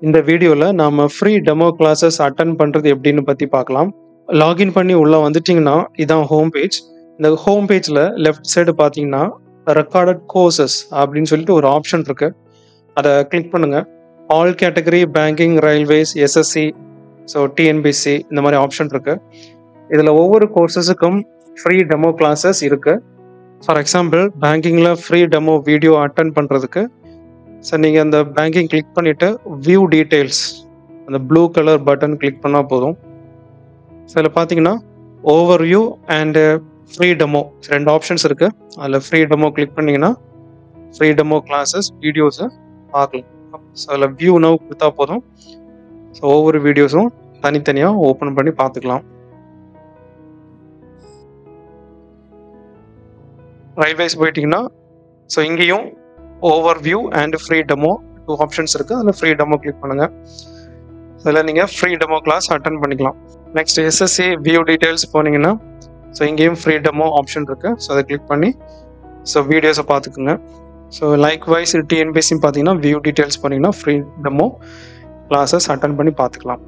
இந்த வீடியோல நாம ஃப்ரீ டெமோ கிளாஸஸ் அட்டெண்ட் பண்றது எப்படின்னு பத்தி பார்க்கலாம். லாகின் பண்ணி உள்ள வந்துட்டீங்கன்னா இதான் ஹோம் பேஜ். இந்த ஹோம் பேஜ்ல லெஃப்ட் சைடு பார்த்தீங்கன்னா ரெக்கார்டட் கோர்சஸ் அப்படின்னு சொல்லிட்டு ஒரு ஆப்ஷன் இருக்கு. அதை கிளிக் பண்ணுங்க. All category banking, railways, SSC, so TNPSC இந்த மாதிரி ஆப்ஷன் இருக்கு. இதில் ஒவ்வொரு கோர்சஸுக்கும் ஃப்ரீ டெமோ கிளாஸஸ் இருக்கு. ஃபார் எக்ஸாம்பிள் பேங்கிங்கில் ஃப்ரீ டெமோ வீடியோ அட்டெண்ட் பண்ணுறதுக்கு ஸோ நீங்கள் அந்த பேங்கிங் கிளிக் பண்ணிவிட்டு வியூ டீட்டெயில்ஸ் அந்த ப்ளூ கலர் பட்டன் கிளிக் பண்ணால் போதும். ஸோ இதில் பார்த்தீங்கன்னா overview and free demo ரெண்டு ஆப்ஷன்ஸ் இருக்குது. அதில் ஃப்ரீ டெமோ கிளிக் பண்ணிங்கன்னா ஃப்ரீ டெமோ கிளாஸஸ் வீடியோஸை பார்க்கலாம். ஸோ அதில் வியூ நவ் கொடுத்தா போதும். ஸோ ஒவ்வொரு வீடியோஸும் தனித்தனியாக ஓப்பன் பண்ணி பார்த்துக்கலாம். ரயில்வேஸ் போயிட்டீங்கன்னா ஸோ இங்கேயும் overview and free demo two options இருக்குது. அதில் ஃப்ரீ டெமோ கிளிக் பண்ணுங்கள். அதில் நீங்கள் ஃப்ரீ டெமோ கிளாஸ் அட்டன் பண்ணிக்கலாம். நெக்ஸ்ட் எஸ்எஸ்சி வியூ டீட்டெயில்ஸ் போனீங்கன்னா ஸோ இங்கேயும் ஃப்ரீ டெமோ ஆப்ஷன் இருக்குது. ஸோ அதை கிளிக் பண்ணி ஸோ வீடியோஸை பார்த்துக்குங்க. ஸோ லைக் வைஸ் டிஎன்பிஎஸ்சி பார்த்தீங்கன்னா வியூ டீட்டெயில்ஸ் போனீங்கன்னா ஃப்ரீ டெமோ கிளாஸஸ் அட்டன் பண்ணி பார்த்துக்கலாம்.